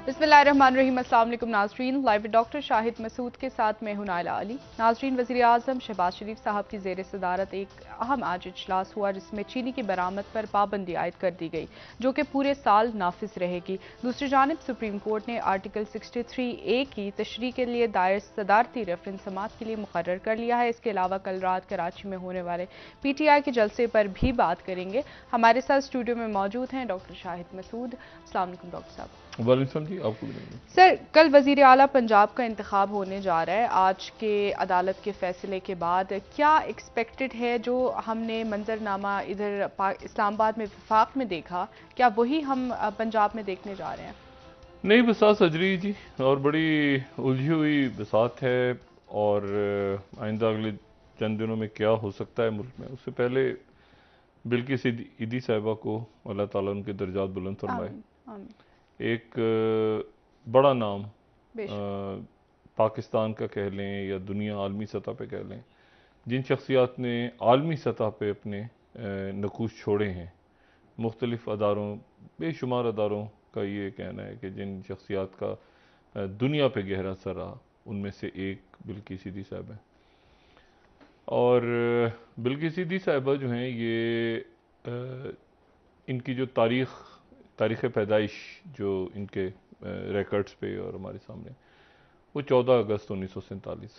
बिस्मिल्लाहिर्रहमानिर्रहीम। अस्सलाम वालेकुम नाज़रीन, लाइव डॉक्टर शाहिद मसूद के साथ मैं हूं नाइला अली। नाज़रीन, वज़ीर आज़म शहबाज शरीफ साहब की ज़ेर सदारत एक अहम आज इजलास हुआ जिसमें चीनी की बरामद पर पाबंदी आयद कर दी गई जो कि पूरे साल नाफिज रहेगी। दूसरी जानब सुप्रीम कोर्ट ने आर्टिकल 63A की तशरीह के लिए दायर सदारती रेफरेंस समात के लिए मुकर्रर कर लिया है। इसके अलावा कल रात कराची में होने वाले PTI के जलसे पर भी बात करेंगे। हमारे साथ स्टूडियो में मौजूद हैं डॉक्टर शाहिद मसूद। अस्सलाम वालेकुम डॉक्टर साहब। जी आपको सर, कल वजीर आला पंजाब का इंतखाब होने जा रहा है। आज के अदालत के फैसले के बाद क्या एक्सपेक्टेड है? जो हमने मंजरनामा इधर इस्लामाबाद में वफाक में देखा, क्या वही हम पंजाब में देखने जा रहे हैं? नहीं, बसात सज रही जी, और बड़ी उलझी हुई बसात है। और आइंदा अगले चंद दिनों में क्या हो सकता है मुल्क में, उससे पहले बिल्किस ईदी साहिबा को अल्लाह ताला उनके दर्जात बुलंद फरमाए। आमीन, आमीन। एक बड़ा नाम बेशक। पाकिस्तान का कह लें या दुनिया आलमी सतह पे कह लें, जिन शख्सियात ने आलमी सतह पे अपने नकूश छोड़े हैं, मुख्तलिफ अदारों, बेशुमार अदारों का ये कहना है कि जिन शख्सियात का दुनिया पे गहरा असर रहा, उनमें से एक बिल्किस ईदी साहिबा है। और बिल्किस ईदी साहिबा जो हैं, ये इनकी जो तारीख़ पैदाइश जो इनके रिकॉर्ड्स पे और हमारे सामने, वो 14 अगस्त 1947,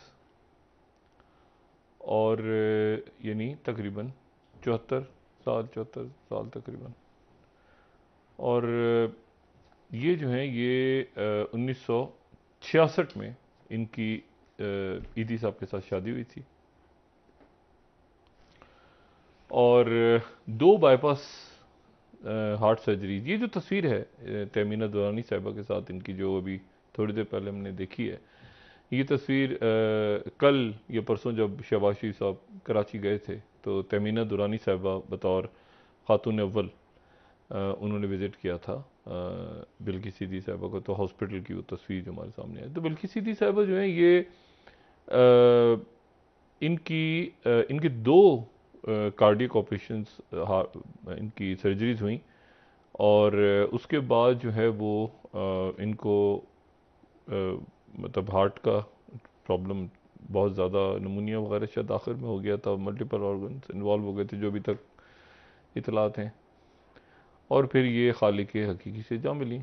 और यानी तकरीबन 74 साल तकरीबन। और ये जो हैं, ये 1966 में इनकी ईदी साहब के साथ शादी हुई थी, और 2 बाईपास हार्ट सर्जरी। ये जो तस्वीर है तहमीना दुरानी साहिबा के साथ इनकी, जो अभी थोड़ी देर पहले हमने देखी है, ये तस्वीर कल या परसों जब शहबाज शरीफ साहब कराची गए थे, तो तहमीना दुरानी साहिबा बतौर खातून अव्वल उन्होंने विज़िट किया था बिल्किस ईदी साहिबा को। तो हॉस्पिटल की वो तस्वीर जो हमारे सामने है, तो बिल्किस ईदी साहिबा जो है, ये इनकी 2 कार्डियक ऑपरेशंस, इनकी सर्जरीज हुई, और उसके बाद जो है वो इनको मतलब हार्ट का प्रॉब्लम बहुत ज़्यादा, नमूनिया वगैरह शायद आखिर में हो गया था, मल्टीपल ऑर्गन्स इन्वॉल्व हो गए थे जो अभी तक इतलात हैं, और फिर ये खालिक हकीकी से जा मिली।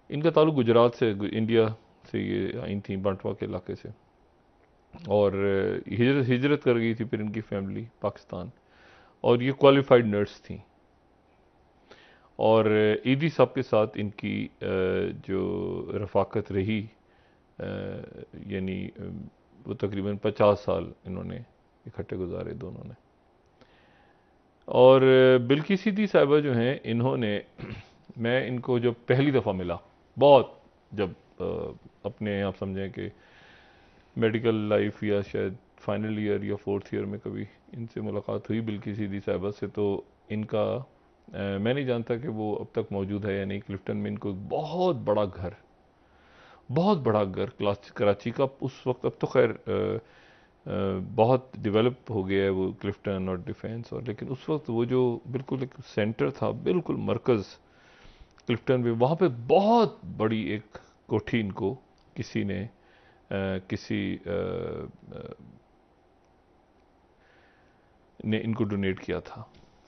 इनका ताल्लुक गुजरात से, इंडिया से ये आई थी, बंटवा के इलाके से, और हिजरत कर गई थी फिर इनकी फैमिली पाकिस्तान, और ये क्वालिफाइड नर्स थी। और ईदी साहब के साथ इनकी जो रफाकत रही, यानी वो तकरीबन 50 साल इन्होंने इकट्ठे गुजारे दोनों ने। और बिल्किस ईदी साहिबा जो हैं, इन्होंने मैं इनको जब पहली दफ़ा मिला, बहुत जब अपने आप समझें कि मेडिकल लाइफ या शायद फाइनल ईयर या 4th ईयर में कभी इनसे मुलाकात हुई बिल्किस ईदी साहिबा से, तो इनका मैं नहीं जानता कि वो अब तक मौजूद है या नहीं। क्लिफ्टन में इनको बहुत बड़ा घर, बहुत बड़ा घर कराची का उस वक्त, अब तो खैर बहुत डेवलप हो गया है वो क्लिफ्टन और डिफेंस, और लेकिन उस वक्त वो जो बिल्कुल एक सेंटर था, बिल्कुल मरकज़ क्लिफ्टन में, वहाँ पे बहुत बड़ी एक कोठी इनको किसी ने ने इनको डोनेट किया था।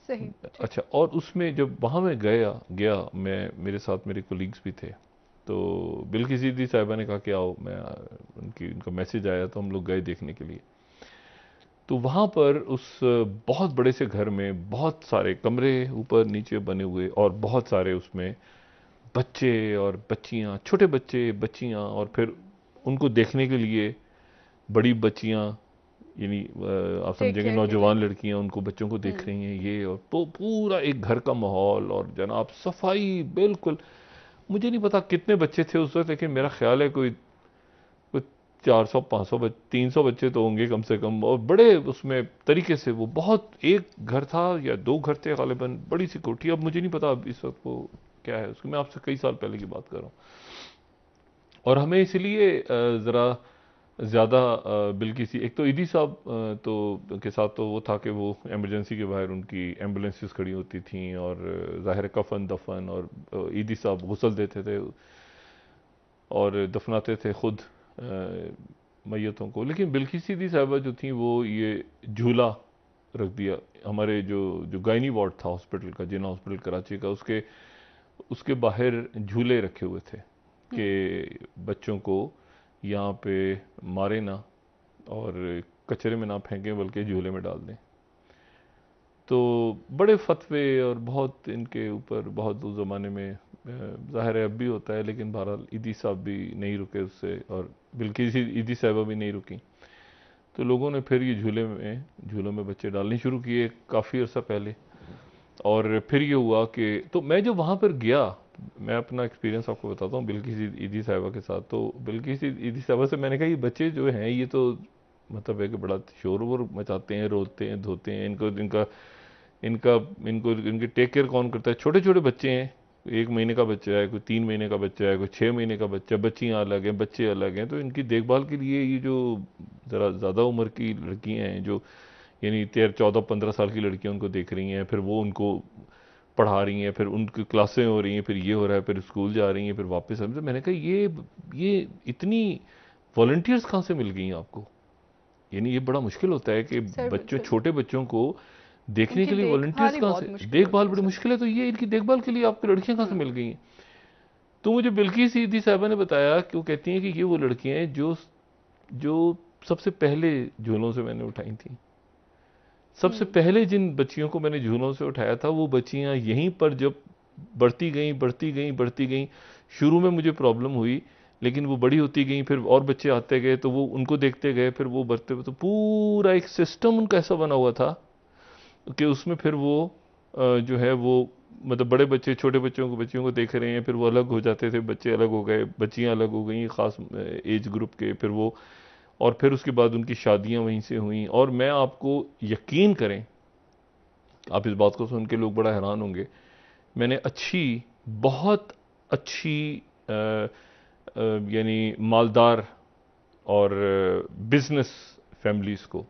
सही। अच्छा, और उसमें जब वहाँ मैं गया मैं, मेरे साथ मेरे कोलीग्स भी थे, तो बिल्किस ईदी साहिबा ने कहा कि आओ, उनका मैसेज आया, तो हम लोग गए देखने के लिए। तो वहाँ पर उस बहुत बड़े से घर में बहुत सारे कमरे ऊपर नीचे बने हुए, और बहुत सारे उसमें बच्चे और बच्चियाँ, छोटे बच्चे बच्चियाँ, और फिर उनको देखने के लिए बड़ी बच्चियाँ, यानी आप टेक समझेंगे केयर के लिए। नौजवान लड़कियां उनको, बच्चों को देख रही हैं ये, और तो पूरा एक घर का माहौल, और जनाब सफाई बिल्कुल। मुझे नहीं पता कितने बच्चे थे उस वक्त, लेकिन मेरा ख्याल है कोई 400 500 300 बच्चे तो होंगे कम से कम, और बड़े उसमें तरीके से वो, बहुत, एक घर था या 2 घर थे गालिबन, बड़ी सी कोठी। अब मुझे नहीं पता अब इस वक्त वो क्या है उसको, मैं आपसे कई साल पहले की बात कर रहा हूँ। और हमें इसलिए ज़रा ज़्यादा बिल्किस, एक तो ईदी साहब तो के साथ तो वो था कि वो एमरजेंसी के बाहर उनकी एम्बुलेंसेस खड़ी होती थी, और ज़ाहिर कफन दफन, और ईदी साहब गुस्ल देते थे और दफनाते थे खुद मैयतों को। लेकिन बिल्किस सीदी साहिबा जो थी वो ये झूला रख दिया। हमारे जो जो गायनी वार्ड था हॉस्पिटल का, जिना हॉस्पिटल कराची का, उसके उसके बाहर झूले रखे हुए थे कि बच्चों को यहाँ पे मारे ना और कचरे में ना फेंकें बल्कि झूले में डाल दें। तो बड़े फतवे और बहुत इनके ऊपर बहुत उस ज़माने में ज़ाहिर है अब भी होता है, लेकिन बहरहाल ईदी साहब भी नहीं रुके उससे और बिल्किस ईदी साहिबा भी नहीं रुकी। तो लोगों ने फिर ये झूलों में बच्चे डालने शुरू किए काफ़ी अर्सा पहले। और फिर ये हुआ कि तो मैं जो वहाँ पर गया, मैं अपना एक्सपीरियंस आपको बताता हूँ बिल्किस ईदी साहिबा के साथ। तो बिल्किस ईदी साहिबा से मैंने कहा ये बच्चे जो हैं ये तो मतलब है कि बड़ा शोर वोर मचाते हैं, रोते हैं, धोते हैं, इनके टेक केयर कौन करता है? छोटे छोटे बच्चे हैं, 1 महीने का बच्चा है, कोई 3 महीने का बच्चा है, कोई 6 महीने का बच्चा, बच्चियां अलग हैं, बच्चे अलग हैं। तो इनकी देखभाल के लिए ये जो ज़रा ज़्यादा उम्र की लड़कियां हैं, जो यानी 13, 14, 15 साल की लड़कियां उनको देख रही हैं, फिर वो उनको पढ़ा रही हैं, फिर उनकी क्लासें हो रही हैं, फिर ये हो रहा है, फिर स्कूल जा रही हैं, फिर वापस। तो मैंने कहा ये इतनी वॉलंटियर्स कहाँ से मिल गई हैं आपको? यानी ये बड़ा मुश्किल होता है कि बच्चों, छोटे बच्चों को देखने के लिए वॉलंटियर्स कहाँ से, देखभाल बड़ी मुश्किल है। तो ये इनकी देखभाल के लिए आपको लड़कियां कहाँ से मिल गई हैं? तो मुझे बिल्किस ईदी साहिबा ने बताया कि वो कहती हैं कि ये वो लड़कियां हैं जो सबसे पहले झूलों से मैंने उठाई थी। सबसे पहले जिन बच्चियों को मैंने झूलों से उठाया था वो बच्चियां यहीं पर जब बढ़ती गईं। शुरू में मुझे प्रॉब्लम हुई, लेकिन वो बड़ी होती गई, फिर और बच्चे आते गए तो वो उनको देखते गए, फिर वो बढ़ते हुए, तो पूरा एक सिस्टम उनका ऐसा बना हुआ था कि उसमें फिर वो जो है वो मतलब बड़े बच्चे छोटे बच्चियों को देख रहे हैं, फिर वो अलग हो जाते थे, बच्चे अलग हो गए, बच्चियां अलग हो गई खास एज ग्रुप के, फिर वो और फिर उसके बाद उनकी शादियां वहीं से हुई। और मैं आपको यकीन करें, आप इस बात को सुन के लोग बड़ा हैरान होंगे, मैंने बहुत अच्छी यानी मालदार और बिजनेस फैमिलीज को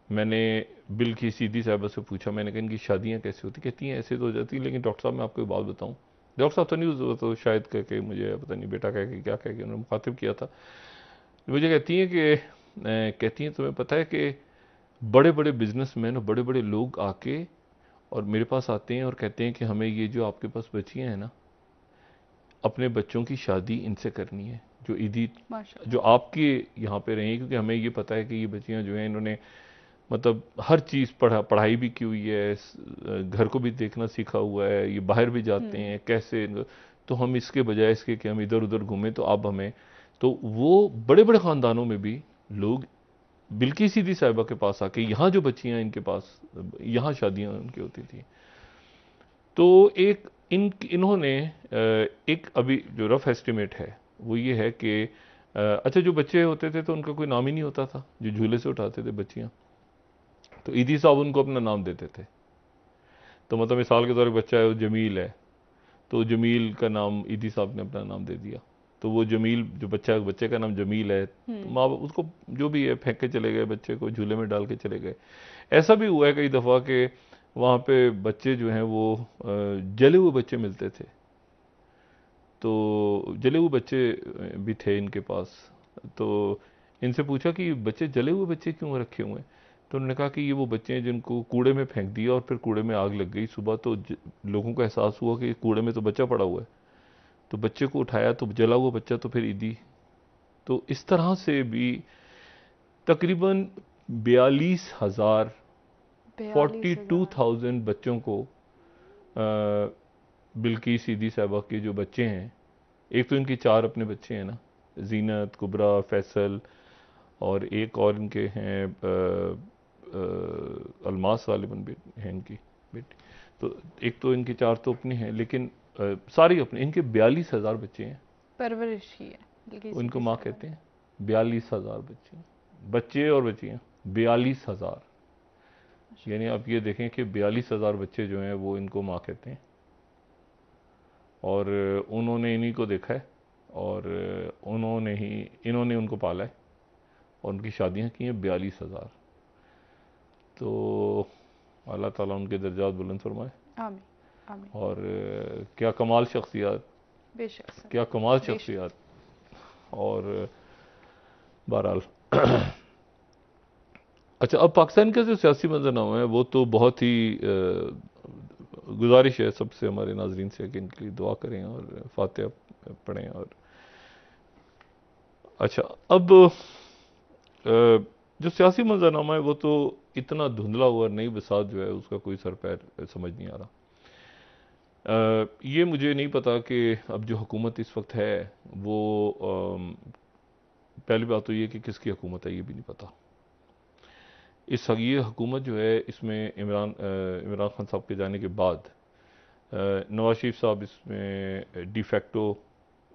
मैंने बिल्किस सीदी साहिबा से पूछा। मैंने कहा इनकी शादियां कैसे होती? कहती हैं ऐसे तो हो जाती, लेकिन डॉक्टर साहब मैं आपको एक बात बताऊं, डॉक्टर साहब तो नहीं, तो शायद कह के मुझे पता नहीं बेटा कह के क्या कह के उन्होंने मुखातिब किया था। मुझे कहती हैं तुम्हें पता है कि बड़े बड़े बिजनेसमैन और बड़े बड़े लोग आके और मेरे पास आते हैं और कहते हैं कि हमें ये जो आपके पास बच्चियां हैं ना, अपने बच्चों की शादी इनसे करनी है जो ईदी जो आपके यहाँ पे रही, क्योंकि हमें ये पता है कि ये बच्चियां जो हैं इन्होंने मतलब हर चीज़ पढ़ाई भी की हुई है, घर को भी देखना सीखा हुआ है, ये बाहर भी जाते हैं कैसे, तो हम इसके बजाय इसके कि हम इधर उधर घूमें तो आप हमें, तो वो बड़े बड़े ख़ानदानों में भी लोग बिल्किस सीदी साहिबा के पास आके यहाँ जो बच्चियाँ इनके पास यहाँ शादियाँ उनकी होती थी। तो एक इन्होंने एक अभी जो रफ एस्टिमेट है वो ये है कि अच्छा जो बच्चे होते थे तो उनका कोई नाम ही नहीं होता था, जो झूले से उठाते थे बच्चियाँ, तो ईदी साहब उनको अपना नाम देते थे। तो मतलब मिसाल के तौर पर बच्चा है वो जमील है, तो जमील का नाम ईदी साहब ने अपना नाम दे दिया। तो वो जमील जो बच्चे का नाम जमील है, तो माँ बाप उसको जो भी है फेंक के चले गए, बच्चे को झूले में डाल के चले गए। ऐसा भी हुआ है कई दफ़ा कि वहाँ पे बच्चे जो हैं वो जले हुए बच्चे मिलते थे, तो जले हुए बच्चे भी थे इनके पास। तो इनसे पूछा कि बच्चे जले हुए बच्चे क्यों रखे हुए हैं? तो उन्होंने कहा कि ये वो बच्चे हैं जिनको कूड़े में फेंक दिया और फिर कूड़े में आग लग गई सुबह, तो लोगों को एहसास हुआ कि कूड़े में तो बच्चा पड़ा हुआ है, तो बच्चे को उठाया तो जला हुआ बच्चा, तो फिर ईदी। तो इस तरह से भी तकरीबन 42,000 42,000 बच्चों को बिल्किस सीदी साहिबा के जो बच्चे हैं, एक तो इनकी 4 अपने बच्चे हैं ना, जीनत, कुबरा, फैसल, और एक और इनके हैं अलमास गालिबन हैं इनकी बेटी। तो एक तो इनके 4 तो अपने हैं, लेकिन सारी अपने, इनके 42,000 बच्चे हैं, परवरिश की है उनको माँ कहते हैं। 42,000 बच्चे और बच्चियाँ 42,000, यानी आप ये देखें कि 42,000 बच्चे जो हैं वो इनको माँ कहते हैं। और उन्होंने इन्हीं को देखा है और इन्होंने उनको पाला है और उनकी शादियां की हैं 42,000। तो अल्लाह ताला उनके दर्जात बुलंद फरमाए। आमीन आमीन। और क्या कमाल शख्सियत, बेशक क्या कमाल शख्सियत। और बहरहाल अच्छा, अब पाकिस्तान का जो सियासी मंजरनामा है वो तो बहुत ही गुजारिश है सबसे, हमारे नाजरीन से, कि इनके लिए दुआ करें और फातिहा पढ़ें। और अच्छा, अब जो सियासी मंजरनामा है वो तो इतना धुंधला हुआ, नई बसात जो है उसका कोई सर पैर समझ नहीं आ रहा। ये मुझे नहीं पता कि अब जो हुकूमत इस वक्त है वो पहली बात तो ये कि किसकी हुकूमत है ये भी नहीं पता। ये हुकूमत जो है इसमें इमरान खान साहब के जाने के बाद नवाज शरीफ साहब इसमें डिफेक्टो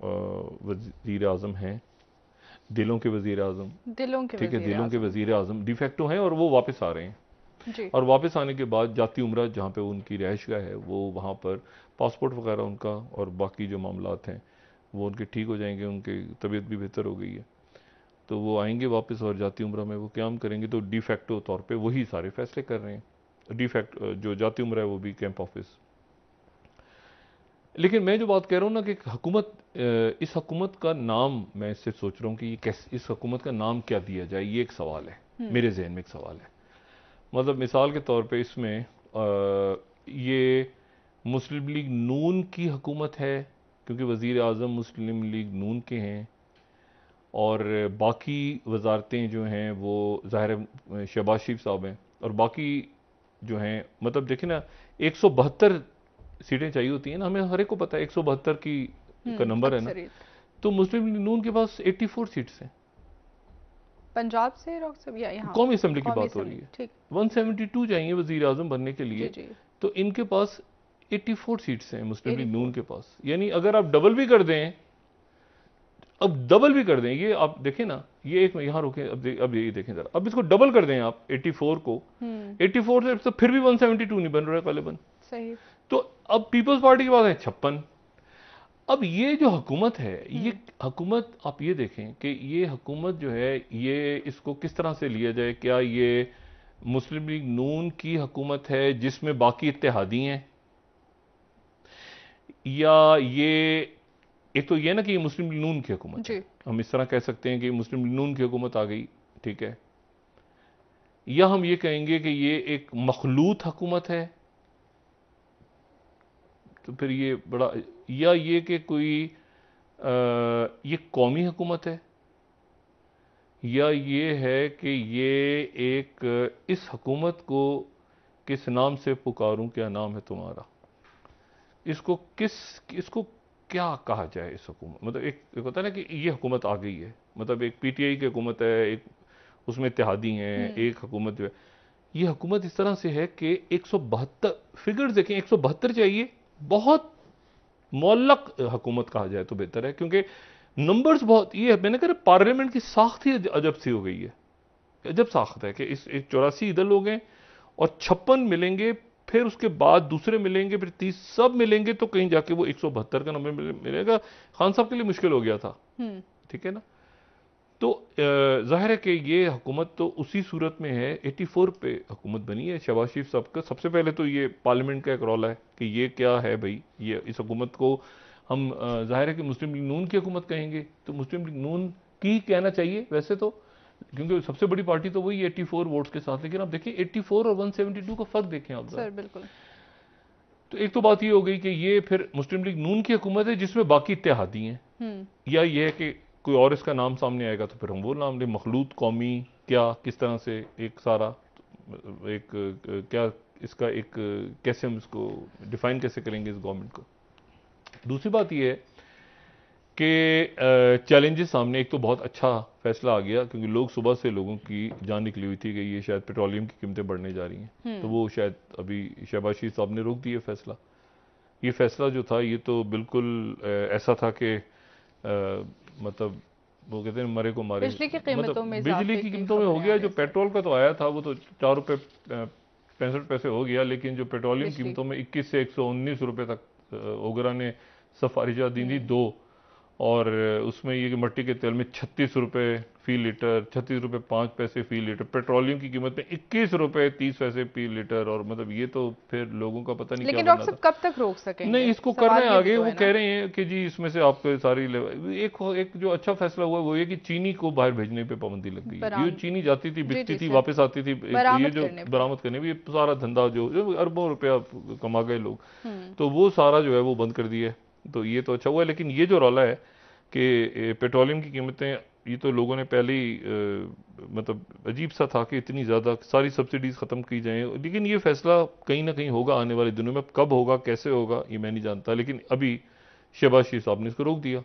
वज़ीर आज़म हैं, दिलों के वज़ीर आज़म, ठीक है, दिलों के वज़ीर आज़म डिफेक्टो हैं, और वो वापस आ रहे हैं जी। और वापस आने के बाद जाती उम्रा जहाँ पे उनकी रिहाइशगाह है वो वहाँ पर पासपोर्ट वगैरह उनका और बाकी जो मामलात हैं वो उनके ठीक हो जाएंगे, उनकी तबीयत भी बेहतर हो गई है, तो वो आएंगे वापस और जाती उम्रा में वो क़याम करेंगे। तो डिफेक्टो तौर पे वही सारे फैसले कर रहे हैं। डिफेक्ट जो जाती उम्र है वो भी कैंप ऑफिस। लेकिन मैं जो बात कह रहा हूँ ना कि हुकूमत, इस हुकूमत का नाम मैं इससे सोच रहा हूँ कि ये कैसे, इस हुकूमत का नाम क्या दिया जाए, ये एक सवाल है मेरे जहन में, एक सवाल है। मतलब मिसाल के तौर पे इसमें ये मुस्लिम लीग नून की हुकूमत है क्योंकि वज़ीर आज़म मुस्लिम लीग नून के हैं, और बाकी वजारतें जो हैं वो ज़ाहिर शहबाज शरीफ साहब हैं, और बाकी जो हैं, मतलब देखें ना 172 सीटें चाहिए होती हैं ना, हमें हर एक को पता है 172 की का नंबर है ना, तो मुस्लिम लीग नून के पास 84 सीट्स हैं। पंजाब से डॉक्टर साहब या यहाँ कौमी असम्बली की बात हो रही है, 172 चाहिए वजीर आजम बनने के लिए, जी। तो इनके पास 84 सीट्स हैं मुस्लिम लीग नून के पास। यानी अगर आप डबल भी कर दें, अब डबल भी कर दें, ये आप देखें ना, ये एक यहाँ रोकें, अब ये देखें जरा, अब इसको डबल कर दें आप 84 को, 84 से तो फिर भी 172 नहीं बन रहा है गालिबन। सही। तो अब पीपल्स पार्टी के पास है 56। अब ये जो हुकूमत है, ये हुकूमत आप ये देखें कि ये हुकूमत जो है ये इसको किस तरह से लिया जाए। क्या ये मुस्लिम लीग नून की हुकूमत है जिसमें बाकी इत्तेहादी हैं, या ये, एक तो ये ना कि ये मुस्लिम लीग नून की हुकूमत है, हम इस तरह कह सकते हैं कि मुस्लिम लीग नून की हुकूमत आ गई, ठीक है, या हम ये कहेंगे कि ये एक मखलूत हुकूमत है, तो फिर ये बड़ा, या ये कि कोई ये कौमी हुकूमत है, या ये है कि ये एक, इस हुकूमत को किस नाम से पुकारूं, क्या नाम है तुम्हारा, इसको क्या कहा जाए इस हुकूमत, मतलब एक होता है ना कि ये हुकूमत आ गई है, मतलब एक पीटीआई की हुकूमत है, एक उसमें इत्तेहादी हैं, एक हुकूमत जो है, ये हुकूमत इस तरह से है कि 172 फिगर्स देखें, 172 चाहिए, बहुत मुअल्लक हुकूमत कहा जाए तो बेहतर है, क्योंकि नंबर्स बहुत, ये मैंने कहा पार्लियामेंट की साख्त ही अजब सी हो गई है, अजब साख्त है कि इस 84 इधर लोग हैं और 56 मिलेंगे, फिर उसके बाद दूसरे मिलेंगे, फिर 30, सब मिलेंगे तो कहीं जाके वो 172 का नंबर मिलेगा। खान साहब के लिए मुश्किल हो गया था, ठीक है ना। तो जाहिर है कि ये हुकूमत तो उसी सूरत में है, 84 पे हुकूमत बनी है शहबाज शरीफ साहब का। सबसे पहले तो ये पार्लियामेंट का एक रौला है कि ये क्या है भाई, ये इस हुकूमत को हम जाहिर है कि मुस्लिम लीग नून की हुकूमत कहेंगे, तो मुस्लिम लीग नून की कहना चाहिए वैसे तो, क्योंकि सबसे बड़ी पार्टी तो वही 84 वोट्स के साथ। लेकिन आप देखिए 84 और 172 का फर्क देखें आप सर। बिल्कुल। तो एक तो बात ये हो गई कि ये फिर मुस्लिम लीग नून की हुकूमत है जिसमें बाकी इत्तेहादी हैं, या ये है कि कोई और इसका नाम सामने आएगा तो फिर हम वो नाम लें, मखलूत, कौमी, क्या, किस तरह से एक सारा एक क्या इसका एक, कैसे हम इसको डिफाइन कैसे करेंगे इस गवर्नमेंट को। दूसरी बात ये है कि चैलेंजेस सामने, एक तो बहुत अच्छा फैसला आ गया क्योंकि लोग सुबह से लोगों की जान निकली हुई थी कि ये शायद पेट्रोलियम की कीमतें बढ़ने जा रही हैं, तो वो शायद अभी शहबाज शरीफ साहब ने रोक दिया फैसला। ये फैसला जो था ये तो बिल्कुल ऐसा था कि मतलब वो कहते हैं मरे को मारे, बिजली की कीमतों में, बिजली की कीमतों में हो गया। जो पेट्रोल का तो आया था वो तो 4 रुपये 65 पैसे हो गया, लेकिन जो पेट्रोलियम कीमतों में 21 से 119 रुपये तक ओगरा ने सिफारिशा दी थी 2, और उसमें ये कि मट्टी के तेल में 36 रुपये फी लीटर, 36 रुपये 5 पैसे फी लीटर, पेट्रोलियम की कीमत में 21 रुपये 30 पैसे फी लीटर। और मतलब ये तो फिर लोगों का पता नहीं क्या लेकिन बनना डॉक्टर था। साहब कब तक रोक सकेंगे? नहीं, इसको करना है आगे। वो कह रहे हैं कि जी इसमें से आपको सारी एक जो अच्छा फैसला हुआ वो ये कि चीनी को बाहर भेजने पे पाबंदी लग गई है। ये चीनी जाती थी, बिकती थी, वापस आती थी, ये जो बरामद करने भी सारा धंधा जो अरबों रुपया कमा गए लोग, तो वो सारा जो है वो बंद कर दिया है। तो ये तो अच्छा हुआ है। लेकिन ये जो रौला है कि पेट्रोलियम की कीमतें, ये तो लोगों ने पहले ही मतलब अजीब सा था कि इतनी ज़्यादा सारी सब्सिडीज ख़त्म की जाएं। लेकिन ये फैसला कहीं ना कहीं होगा आने वाले दिनों में। अब कब होगा, कैसे होगा, ये मैं नहीं जानता। लेकिन अभी शहबाज शरीफ साहब ने इसको रोक दिया।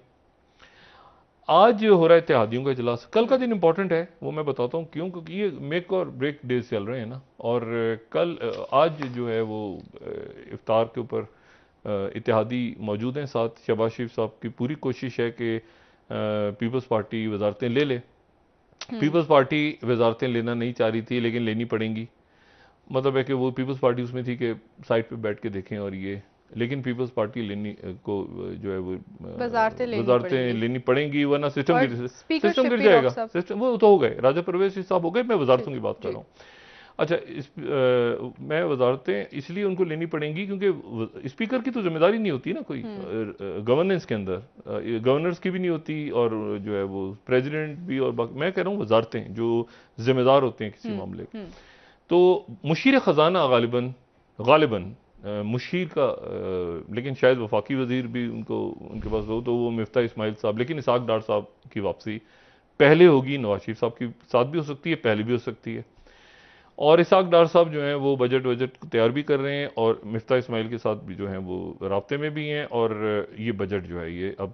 आज हो रहा है इत्तेहादियों का इजलास। कल का दिन इंपॉर्टेंट है, वो मैं बताता हूँ क्यों। क्योंकि ये मेक और ब्रेक डेज चल रहे हैं ना। और कल आज जो है वो इफ्तार के ऊपर इत्तेहादी मौजूद हैं साथ। शहबाज शरीफ साहब की पूरी कोशिश है कि पीपल्स पार्टी वजारतें ले ले। पीपल्स पार्टी वजारतें लेना नहीं चाह रही थी, लेकिन लेनी पड़ेंगी। मतलब है कि वो पीपल्स पार्टी उसमें थी कि साइड पे बैठ के देखें और ये, लेकिन पीपल्स पार्टी लेनी को जो है वो वजारतें लेनी पड़ेंगी, वरना सिस्टम गिर जाएगा। सिस्टम वो तो हो गए, राजा परवेज साहब हो गए, मैं वजारतों की बात कर रहा हूँ। अच्छा, मैं वजारतें इसलिए उनको लेनी पड़ेंगी क्योंकि स्पीकर की तो जिम्मेदारी नहीं होती ना कोई गवर्नेंस के अंदर, गवर्नर्स की भी नहीं होती, और जो है वो प्रेसिडेंट भी। और मैं कह रहा हूँ वजारतें जो जिम्मेदार होते हैं किसी मामले के, तो मुशीर खजाना गालिबन मुशीर का, लेकिन शायद वफाकी वजीर भी उनके पास हो, तो वो मिफ्ता इस्माइल साहब। लेकिन इसाक डार साहब की वापसी पहले होगी, नवाज शरीफ साहब की साथ भी हो सकती है, पहले भी हो सकती है। और इसाक डार साहब जो हैं वो बजट तैयार भी कर रहे हैं, और मिफ्ता इस्माइल के साथ भी जो हैं वो राब्ते में भी हैं। और ये बजट जो है ये अब